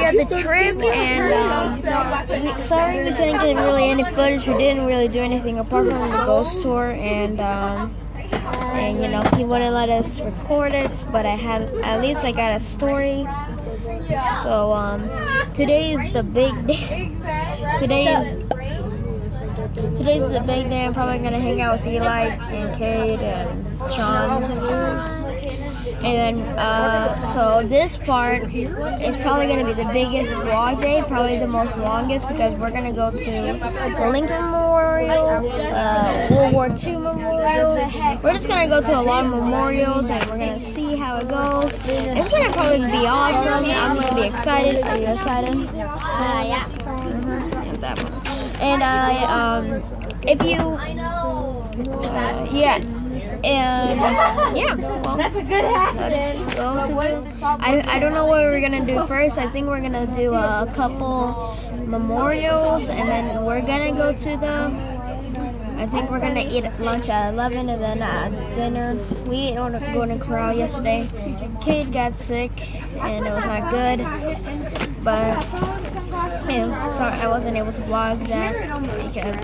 of the trip, and sorry we couldn't get really any footage. We didn't really do anything apart from the ghost tour, and you know, he wouldn't let us record it, but at least I got a story. So today is the big day. Today's the big day. I'm probably gonna hang out with Eli and Cade and Sean. And then, so this part is probably going to be the biggest vlog day, probably the most longest, because we're going to go to the Lincoln Memorial, World War II Memorial. We're just going to go to a lot of memorials, and we're going to see how it goes. It's going to probably be awesome. I'm going to be excited. Are you excited? Yeah. That one. And if you, yeah. And yeah, well, that's a good hack. Let's go to I don't know what we're gonna do first. I think we're gonna do a couple memorials, and then we're gonna go to I think we're gonna eat lunch at 11, and then dinner. We ate on Golden Corral yesterday. Kid got sick, and it was not good. But yeah, sorry I wasn't able to vlog that because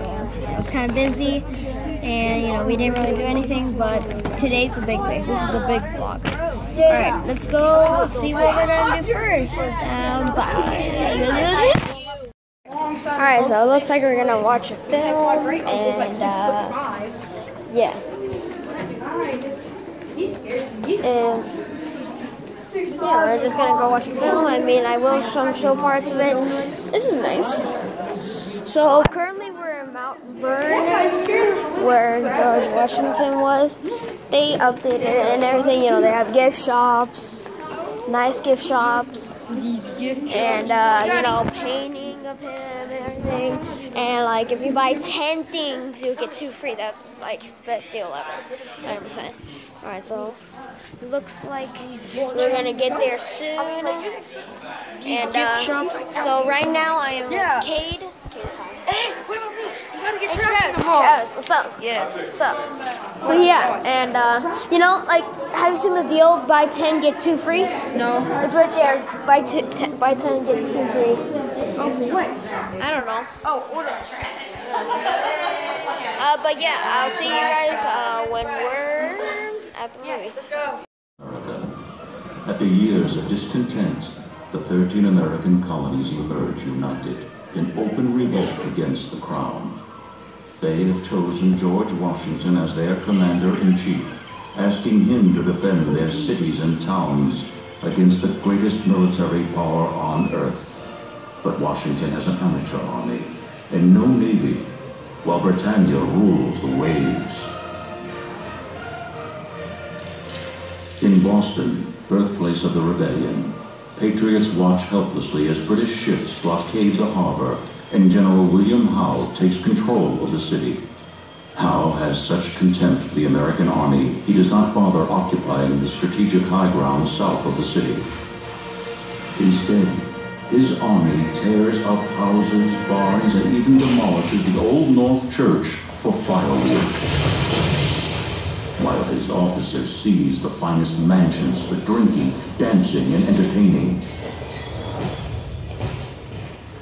I was kind of busy. And, you know, we didn't really do anything, but today's the big day. This is the big vlog. Alright, let's go see what we're going to do first. Bye. Alright, so it looks like we're going to watch a film, and, yeah. And, yeah, we're just going to go watch a film. I mean, I will show parts of it. This is nice. So, currently we're in Mount Vernon, where George Washington was. They updated it and everything. You know, they have gift shops, nice gift shops, and you know, painting of him and everything. And like, if you buy 10 things, you get 2 free. That's like the best deal ever, 100%. All right, so it looks like we're gonna get there soon. And so right now I am with Cade. Hey, what about me? You gotta get Travis involved. Travis, what's up? Yeah. What's up? So yeah, and you know, like, have you seen the deal? Buy 10, get 2 free? No. It's right there. Buy 10, get 2 free. Oh, for what? I don't know. Oh, order. But yeah, I'll see you guys when we're at the movie. America. After years of discontent, the 13 American colonies emerge united in open revolt against the crown. They have chosen George Washington as their commander-in-chief, asking him to defend their cities and towns against the greatest military power on earth. But Washington has an amateur army and no navy, while Britannia rules the waves. In Boston, birthplace of the rebellion, patriots watch helplessly as British ships blockade the harbor and General William Howe takes control of the city. Howe has such contempt for the American army, he does not bother occupying the strategic high ground south of the city. Instead, his army tears up houses, barns, and even demolishes the Old North Church for firewood, while his officers seize the finest mansions for drinking, dancing, and entertaining.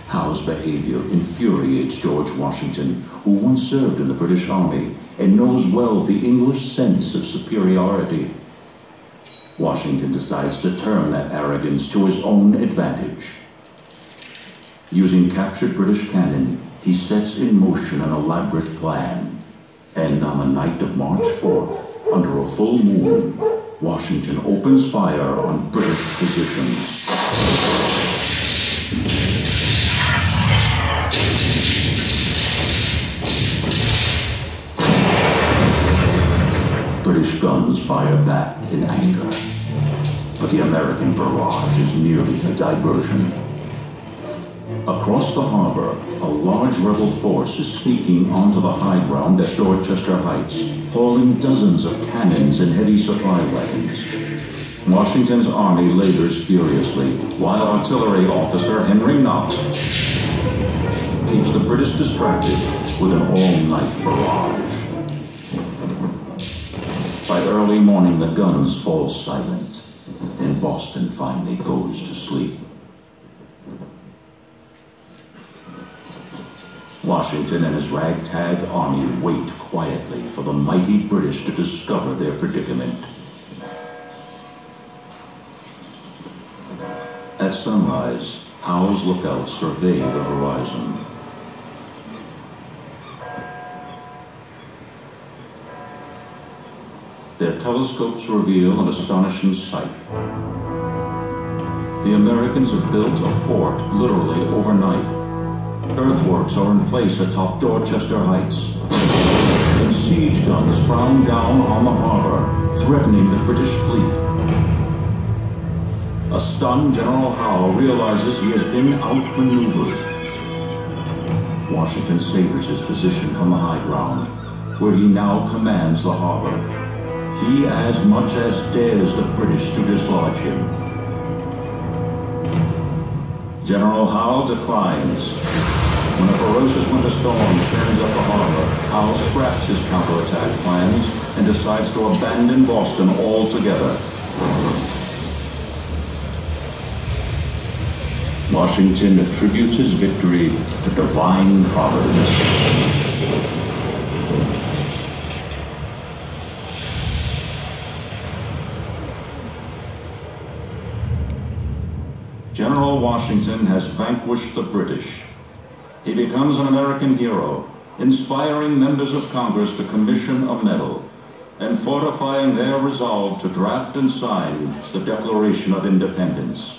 Howe's behavior infuriates George Washington, who once served in the British Army and knows well the English sense of superiority. Washington decides to turn that arrogance to his own advantage. Using captured British cannon, he sets in motion an elaborate plan. And on the night of March 4th, under a full moon, Washington opens fire on British positions. British guns fire back in anger. But the American barrage is merely a diversion. Across the harbor, a large rebel force is sneaking onto the high ground at Dorchester Heights, hauling dozens of cannons and heavy supply wagons. Washington's army labors furiously, while artillery officer Henry Knott keeps the British distracted with an all-night barrage. By early morning, the guns fall silent, and Boston finally goes to sleep. Washington and his ragtag army wait quietly for the mighty British to discover their predicament. At sunrise, Howe's lookouts survey the horizon. Their telescopes reveal an astonishing sight. The Americans have built a fort literally overnight. Earthworks are in place atop Dorchester Heights, and siege guns frown down on the harbor, threatening the British fleet. A stunned General Howe realizes he has been outmaneuvered. Washington savors his position from the high ground, where he now commands the harbor. He as much as dares the British to dislodge him. General Howe declines. When a ferocious winter storm churns up the harbor, Howe scraps his counterattack plans and decides to abandon Boston altogether. Washington attributes his victory to divine providence. General Washington has vanquished the British. He becomes an American hero, inspiring members of Congress to commission a medal and fortifying their resolve to draft and sign the Declaration of Independence.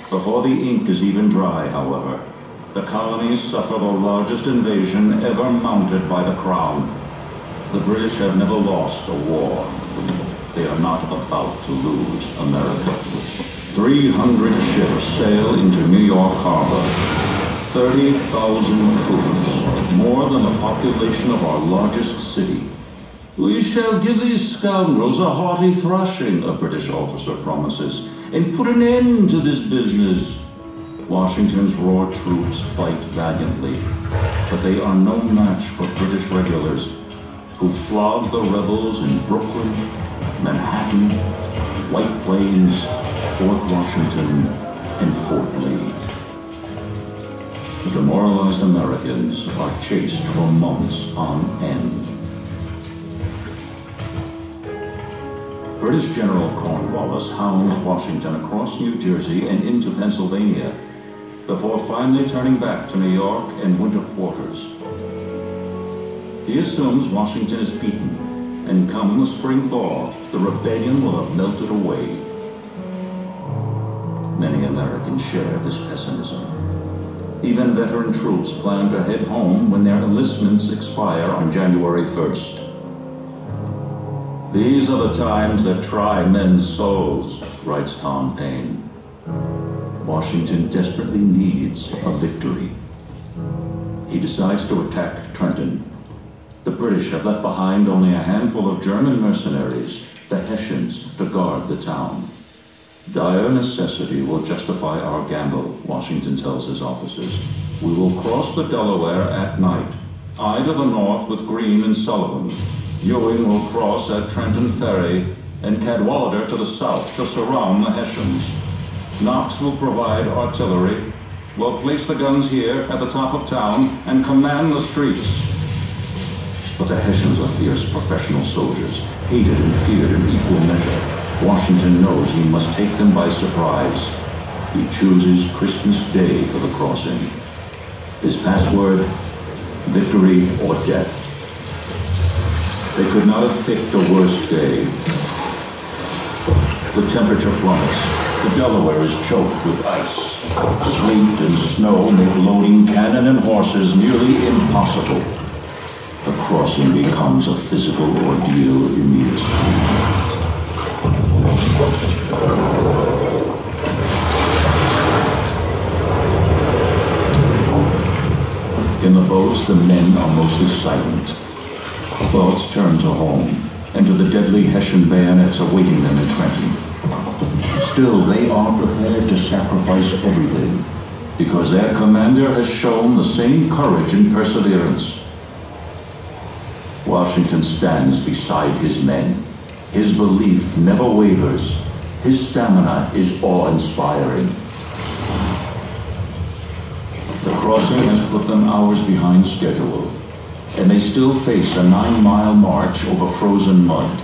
Before the ink is even dry, however, the colonies suffer the largest invasion ever mounted by the Crown. The British have never lost a war. They are not about to lose America. 300 ships sail into New York Harbor. 30,000 troops, more than the population of our largest city. "We shall give these scoundrels a hearty thrashing," a British officer promises, "and put an end to this business." Washington's raw troops fight valiantly, but they are no match for British regulars, who flog the rebels in Brooklyn, Manhattan, White Plains, Fort Washington, and Fort Lee. The demoralized Americans are chased for months on end. British General Cornwallis hounds Washington across New Jersey and into Pennsylvania, before finally turning back to New York and winter quarters. He assumes Washington is beaten, and come the spring thaw, the rebellion will have melted away. Many Americans share this pessimism. Even veteran troops plan to head home when their enlistments expire on January 1st. "These are the times that try men's souls," writes Tom Paine. Washington desperately needs a victory. He decides to attack Trenton. The British have left behind only a handful of German mercenaries, the Hessians, to guard the town. "Dire necessity will justify our gamble," Washington tells his officers. "We will cross the Delaware at night. I to the north with Greene and Sullivan. Ewing will cross at Trenton Ferry, and Cadwalader to the south to surround the Hessians. Knox will provide artillery. We'll place the guns here at the top of town and command the streets." But the Hessians are fierce professional soldiers, hated and feared in equal measure. Washington knows he must take them by surprise. He chooses Christmas Day for the crossing. His password, victory or death. They could not have picked a worse day. The temperature plummets. The Delaware is choked with ice. Sleet and snow make loading cannon and horses nearly impossible. The crossing becomes a physical ordeal immediately. In the boats, the men are mostly silent. Thoughts turn to home, and to the deadly Hessian bayonets awaiting them in Trenton. Still, they are prepared to sacrifice everything, because their commander has shown the same courage and perseverance. Washington stands beside his men. His belief never wavers. His stamina is awe-inspiring. crossing has put them hours behind schedule, and they still face a 9-mile march over frozen mud.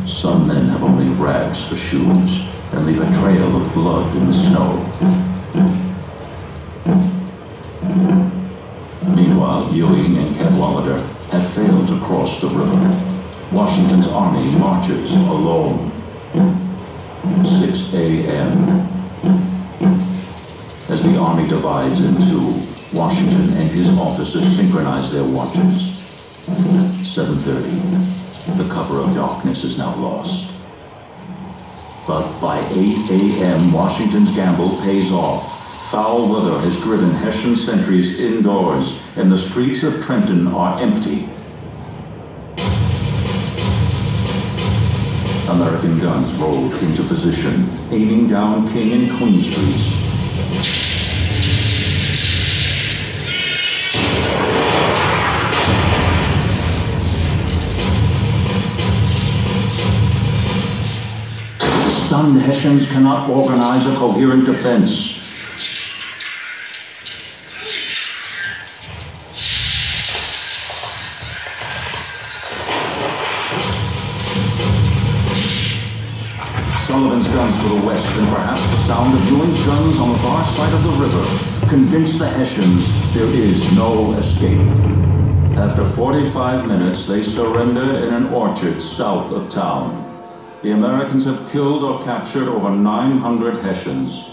Some men have only rags for shoes and leave a trail of blood in the snow. Meanwhile, Ewing and Cadwalader have failed to cross the river. Washington's army marches alone. 6 a.m. As the army divides in two, Washington and his officers synchronize their watches. 7:30. The cover of darkness is now lost. But by 8 a.m., Washington's gamble pays off. Foul weather has driven Hessian sentries indoors, and the streets of Trenton are empty. American guns rolled into position, aiming down King and Queen Streets. The stunned Hessians cannot organize a coherent defense. Sullivan's guns to the west, and perhaps the sound of Ewing's guns on the far side of the river convince the Hessians there is no escape. After 45 minutes, they surrender in an orchard south of town. The Americans have killed or captured over 900 Hessians,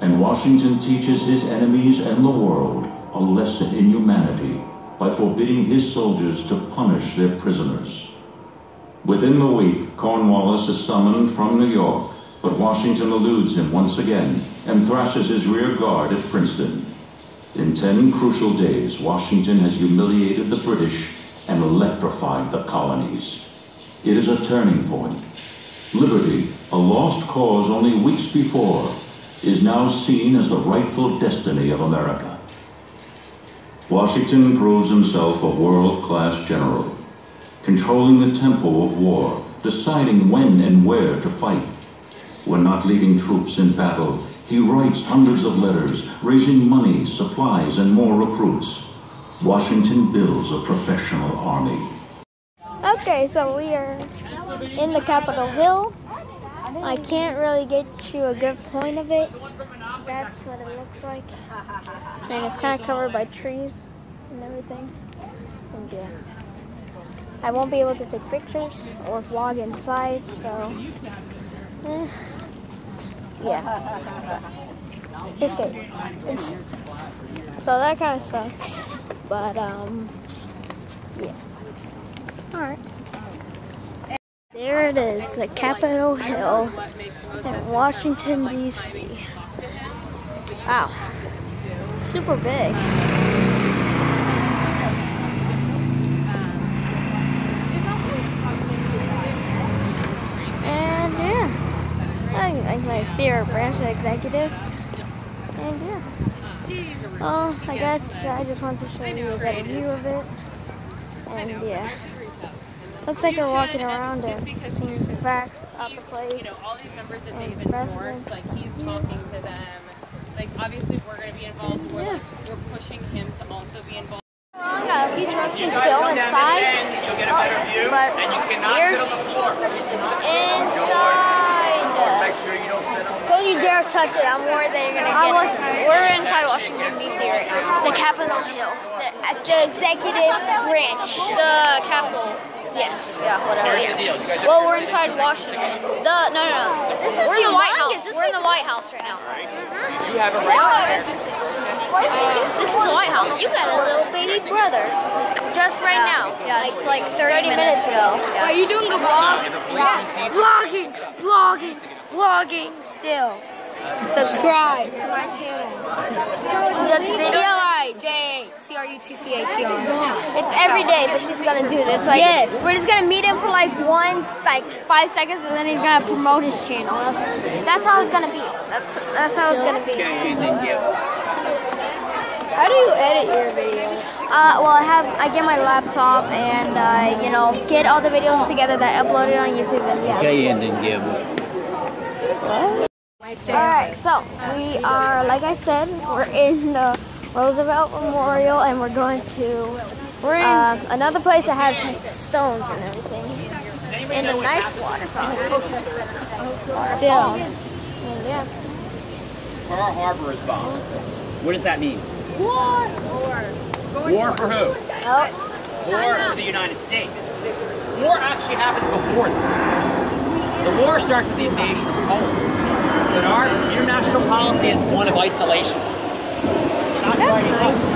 and Washington teaches his enemies and the world a lesson in humanity by forbidding his soldiers to punish their prisoners. Within the week, Cornwallis is summoned from New York, but Washington eludes him once again and thrashes his rear guard at Princeton. In 10 crucial days, Washington has humiliated the British and electrified the colonies. It is a turning point. Liberty, a lost cause only weeks before, is now seen as the rightful destiny of America. Washington proves himself a world-class general, controlling the tempo of war, deciding when and where to fight. When not leading troops in battle, he writes hundreds of letters, raising money, supplies, and more recruits. Washington builds a professional army. Okay, so we are in the Capitol Hill. I can't really get you a good point of it. That's what it looks like. And it's kind of covered by trees and everything. And yeah. I won't be able to take pictures or vlog inside, so yeah. It's good. So that kind of sucks, but yeah. All right. There it is, the Capitol Hill in Washington, D.C. Wow, super big. And yeah, I'm my favorite branch executive. And yeah, well, I just want to show you a better view of it. And yeah. Looks like they're walking around and seeing some facts about the place. You know, all these members that David endorsed, like he's talking to them. Like obviously we're going to be involved. We're pushing him to also be involved. We trust to film inside, but here's inside. Don't you dare touch it. I'm worried that you're gonna get it. We're inside Washington D.C. right now. The Capitol Hill, the executive branch, the Capitol. Yes, yeah, whatever. Yeah. Well, we're inside Washington. No. This is we're in the White House. We're in the White House right now. Do you have a right? This is the White House. You got a little baby brother. Just right now. Yeah, it's like 30 minutes ago. Yeah. Are you doing a vlog? Yeah. Vlogging still. Subscribe to my channel. BLIJCRUTCHER. It's every day that he's gonna do this. Like, yes. We're just gonna meet him for like 5 seconds, and then he's gonna promote his channel. That's how it's gonna be. That's how it's gonna be. How do you edit your videos? Well, I get my laptop and you know, get all the videos together that I uploaded on YouTube. And yeah. Okay, and then give. What? Alright, so we are, like I said, we're in the Roosevelt Memorial, and we're going to another place that has like stones and everything, and a nice water fountain. Still, and yeah. Pearl Harbor is bombed. What does that mean? War. War for who? Oh. War for the United States. War actually happens before this. The war starts with the invasion of Poland. But our international policy is one of isolation. That's nice.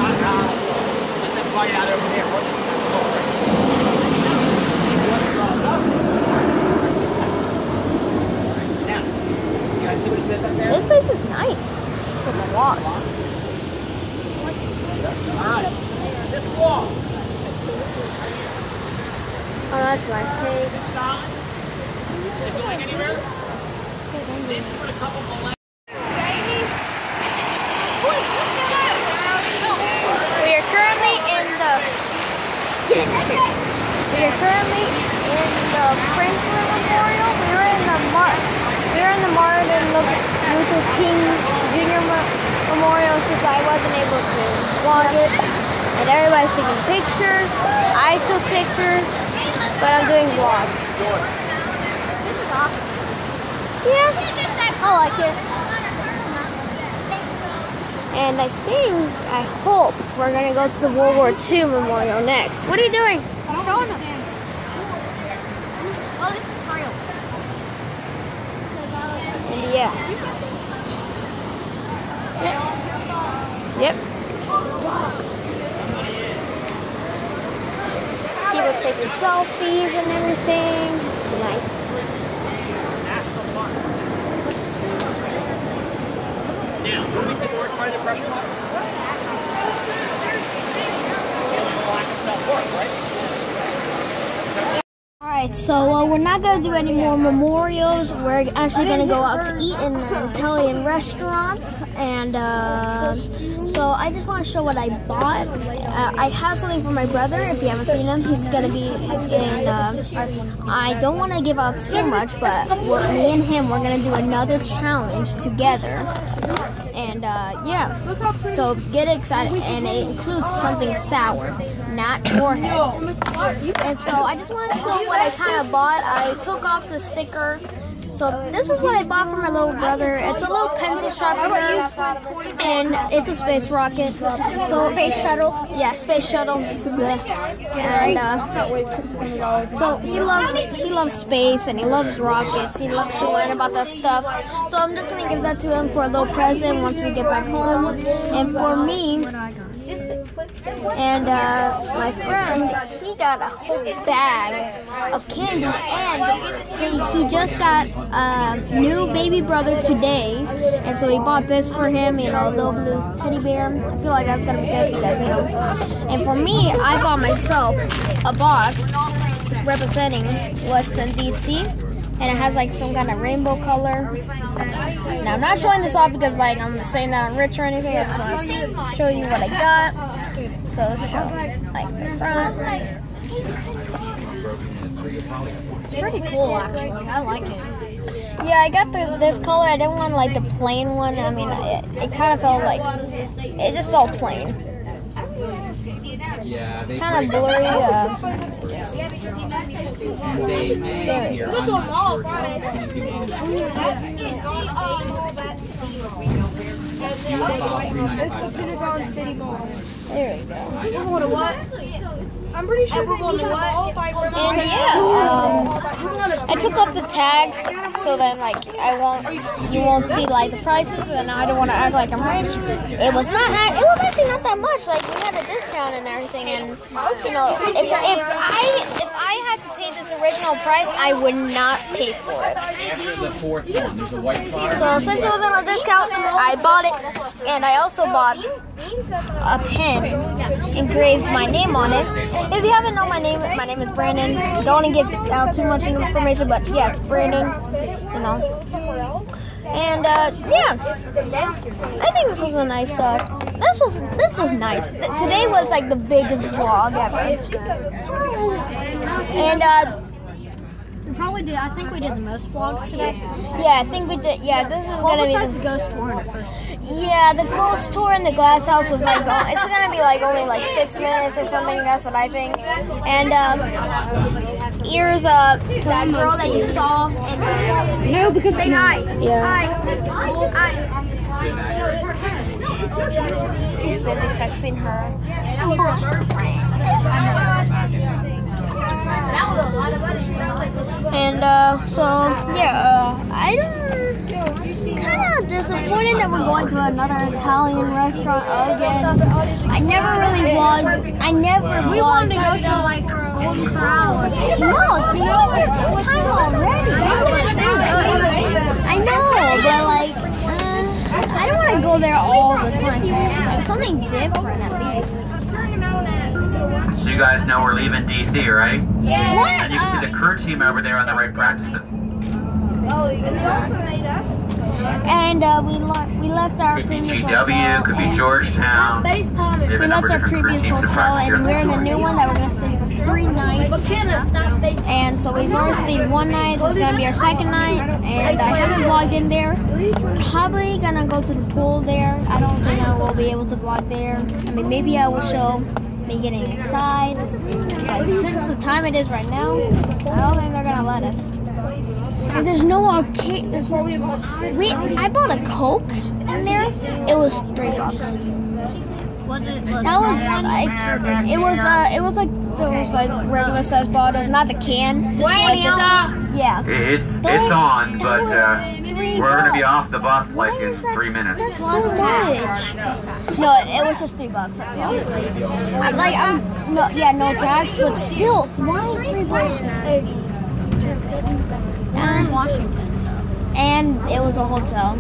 Let them fight out over there. Now, you guys see what it says up there? This place is nice. For the walk. Alright. This wall. Oh, that's nice. Hey. Is it going anywhere? This is for a couple of We are currently in the Franklin Memorial. We were in the Martin Luther King Jr. Memorial. It's just I wasn't able to vlog it, and everybody's taking pictures. I took pictures, but I'm doing vlogs. This is awesome. Yeah, I like it. And I hope we're gonna go to the World War II Memorial next. What are you doing? I'm showing them. Oh, this is real. And yeah. Yep. People taking selfies and everything. It's nice. Now, when we say the worst part of the pressure pump, Alright, so we're not going to do any more memorials. We're actually going to go out to eat in an Italian restaurant. And so I just want to show what I bought. I have something for my brother. If you haven't seen him, he's going to be in... I don't want to give out too much, but me and him, we're going to do another challenge together. And yeah, so get excited. And it includes something sour, not warheads. And so I just want to show what I kind of bought. I took off the sticker. So this is what I bought for my little brother. It's a little pencil sharpener, and it's a space rocket. So space shuttle, yeah, space shuttle. And so he loves space, and he loves rockets. He loves to learn about that stuff. So I'm just gonna give that to him for a little present once we get back home. And for me. And my friend, he got a whole bag of candy, and he just got a new baby brother today, and so he bought this for him, you know, a little blue teddy bear. I feel like that's gonna be good because, you know. And for me, I bought myself a box representing what's in DC, and it has like some kind of rainbow color. Now I'm not showing this off because like I'm saying that I'm rich or anything. I just want to show you what I got. So show like the front. It's pretty cool actually. I like it. Yeah, I got this color. I didn't want like the plain one. I mean, it kind of felt like it just felt plain. It's kind of blurry. There we go. There we go. I'm pretty sure we're going to what? And yeah, I took off the tags so then like you won't see like the prices, and I don't want to act like I'm rich. It was actually not that much. Like we had a discount and everything, and you know, if I had to pay this original price, I would not pay for it. After the fourth one, there's a white bar. So since it was on a discount, I bought it, and I also bought a pen engraved my name on it. If you haven't known my name is Brandon. Don't want to give out too much information, but yeah, it's Brandon, you know. And yeah, I think this was a nice this was nice. Today was like the biggest vlog ever. And probably did. I think we did the most vlogs today. Yeah, I think we did. Yeah, this is Well, gonna be. besides the ghost tour in the first. Yeah, the ghost tour in the glass house was like, it's gonna be like only like 6 minutes or something. That's what I think. And here's that girl that you saw in the. No, because Say hi. Yeah. Hi. He's busy texting her. And so yeah, I kind of disappointed that we're going to another Italian restaurant again. I never really vlogged. We wanted to go to like Golden Corral. No, we went there 2 times already. I know, but like I don't want to go there all the time. Like something different at least. So you guys know we're leaving DC, right? Yeah. What? And you can see the crew team over there on the right practicing. Oh, and they also made us. And we left our Could be previous GW, hotel. could be Georgetown. We left our previous hotel and we're in the new one that we're gonna stay for 3 nights. And so we've already stayed 1 night. This is gonna be our 2nd night, and I haven't vlogged in there. Probably gonna go to the pool there. I don't think I will be able to vlog there. I mean, maybe I will show me getting inside. But since the time it is right now, I don't think they're gonna let us. And there's no arcade. I bought a Coke in there. It was $3. That was like it was like those like regular size bottles, not the can. Yeah. It's on, but we're gonna be off the bus like in 3 minutes. That's so much. No, it was just $3. That's all. No tax, but still, why $3? And Washington, and it was a hotel.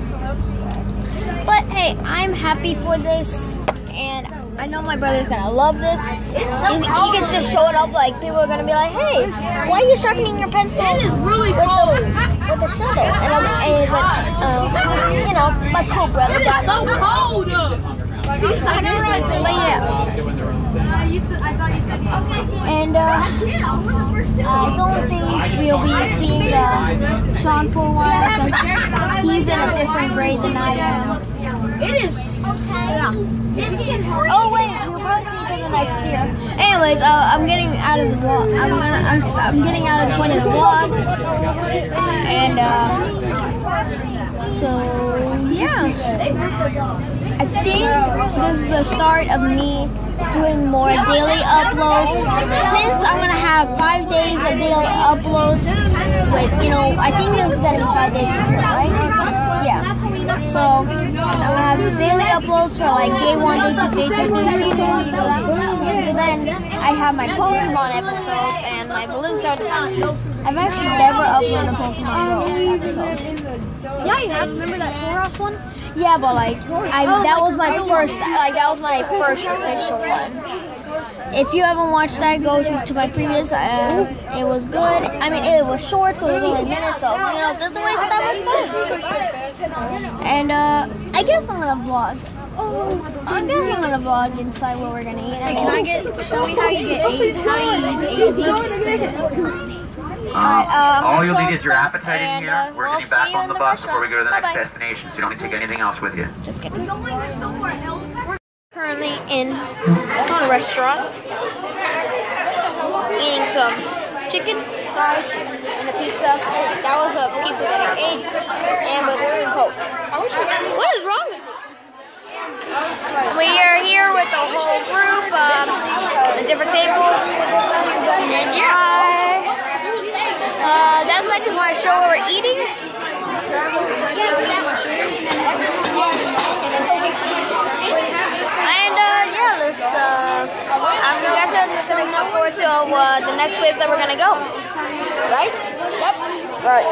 But hey, I'm happy for this, and I know my brother's gonna love this. He can just show it up, like people are gonna be like, "Hey, why are you sharpening your pencil?" It is really cold with the shuttle, and he's like, you know, my cool brother. It is so cold. But yeah. And I don't think we'll be seeing Sean for a while because he's in a different grade than I am. It is. Yeah. Oh wait, we'll probably see each other next year. Anyways, I'm getting out of the vlog. I'm getting out of the point of the vlog, and so yeah. I think this is the start of me doing more daily uploads. Since I'm gonna have 5 days of daily uploads, with I think this is gonna be 5 days, right? Yeah. So I'm gonna have daily uploads for like day 1, day 2, day 3, day 4. So then I have my Pokemon episodes and my Balloon Star Defense. I've actually never uploaded a Pokemon Go episode. Yeah, you have. Remember that Tauros one? Yeah, but like that was my first official one. If you haven't watched that, go to my previous. It was good. I mean, it was short, so it was only a minute. So that's the way it's that much time. And I guess I'm gonna vlog. I guess I'm gonna vlog inside what we're gonna eat. Show me how you use AZ. All you'll need is your appetite in here. We're getting back on the bus before we go to the next destination, so you don't need to take anything else with you. Just kidding. We're currently in a restaurant, eating some chicken, fries, and a pizza. That was a pizza that I ate, and with Coke. What is wrong with you? We are here with the whole group, the different tables, and yeah. That's like my show where we're eating. And yeah, this I'm guys are looking forward to the next place that we're gonna go. Right? Yep. All right.